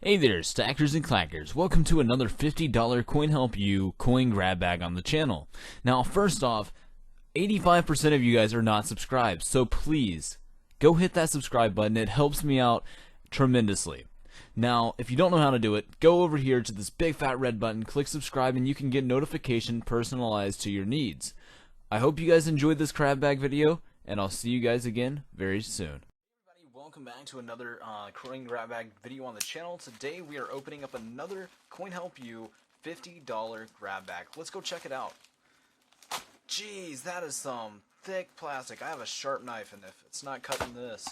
Hey there, stackers and clackers. Welcome to another $50 CoinHelpU coin grab bag on the channel. Now, first off, 85% of you guys are not subscribed, so please go hit that subscribe button. It helps me out tremendously. Now, if you don't know how to do it, go over here to this big fat red button, click subscribe, and you can get notification personalized to your needs. I hope you guys enjoyed this grab bag video, and I'll see you guys again very soon. Welcome back to another coin grab bag video on the channel. Today we are opening up another CoinHelpU $50 grab bag. Let's go check it out. Jeez, that is some thick plastic. I have a sharp knife, and if it's not cutting this,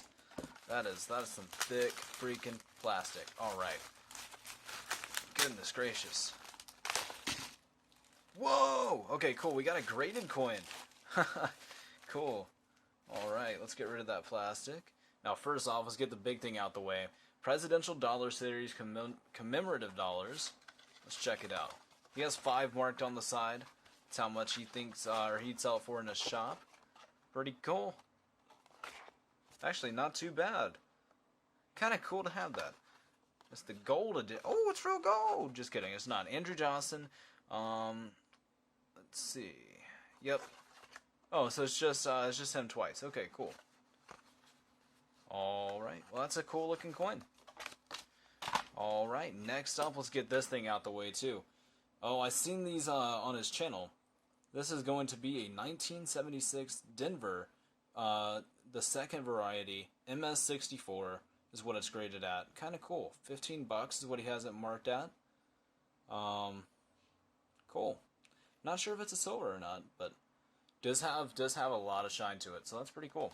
that is some thick freaking plastic. All right. Goodness gracious. Whoa. Okay, cool. We got a graded coin. Cool. All right. Let's get rid of that plastic. Now, first off, let's get the big thing out the way. Presidential Dollar Series commemorative dollars. Let's check it out. He has 5 marked on the side. That's how much he thinks or he'd sell it for in his shop. Pretty cool. Actually, not too bad. Kind of cool to have that. It's the gold edition. Oh, it's real gold. Just kidding. It's not. Andrew Johnson. Let's see. Yep. Oh, so it's just him twice. Okay, cool. Alright, well that's a cool looking coin. Alright, next up, let's get this thing out the way too. Oh, I've seen these on his channel. This is going to be a 1976 Denver, the second variety, MS64 is what it's graded at. Kind of cool. $15 is what he has it marked at. Cool. Not sure if it's a silver or not, but does have a lot of shine to it, so that's pretty cool.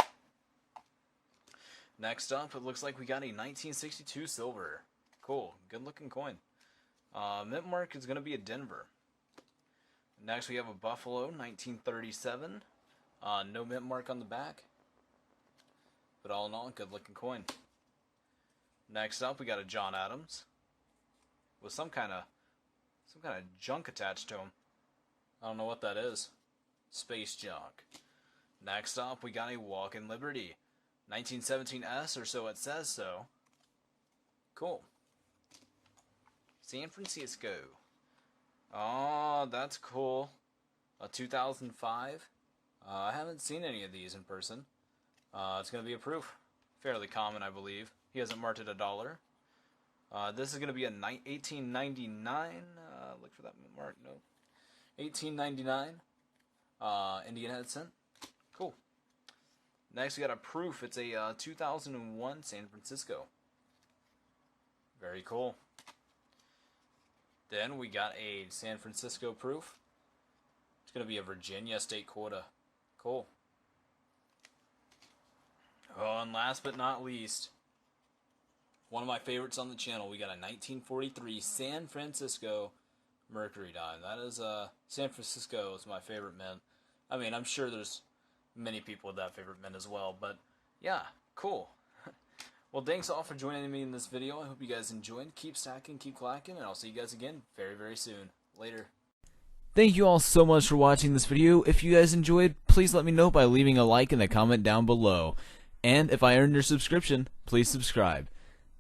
Next up, it looks like we got a 1962 silver. Cool, good looking coin. Mint mark is going to be a Denver. Next we have a Buffalo, 1937. No mint mark on the back. But all in all, good looking coin. Next up, we got a John Adams. With some kind of junk attached to him. I don't know what that is. Space junk. Next up, we got a Walk in Liberty. 1917S, or so it says so. Cool. San Francisco. Oh, that's cool. A 2005. I haven't seen any of these in person. It's going to be a proof. Fairly common, I believe. He hasn't marked it $1. This is going to be a 1899. Look for that mark. No. 1899. Indian head cent. Cool. Next, we got a proof. It's a 2001 San Francisco. Very cool. Then we got a San Francisco proof. It's going to be a Virginia state quota. Cool. Oh, and last but not least, one of my favorites on the channel, we got a 1943 San Francisco Mercury dime. That is, San Francisco is my favorite mint. I mean, I'm sure there's many people with that favorite mint as well, but yeah, cool. Well, thanks all for joining me in this video. I hope you guys enjoyed. Keep stacking, keep clacking, and I'll see you guys again very, very soon. Later. Thank you all so much for watching this video. If you guys enjoyed, please let me know by leaving a like and a comment down below. And if I earned your subscription, please subscribe.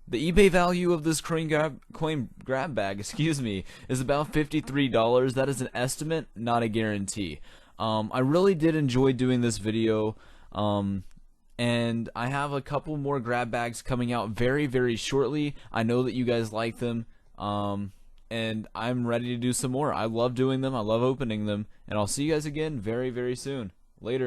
The eBay value of this coin grab bag, is about $53. That is an estimate, not a guarantee. I really did enjoy doing this video, and I have a couple more grab bags coming out very, very shortly. I know that you guys like them, and I'm ready to do some more. I love doing them, I love opening them, and I'll see you guys again very, very soon. Later.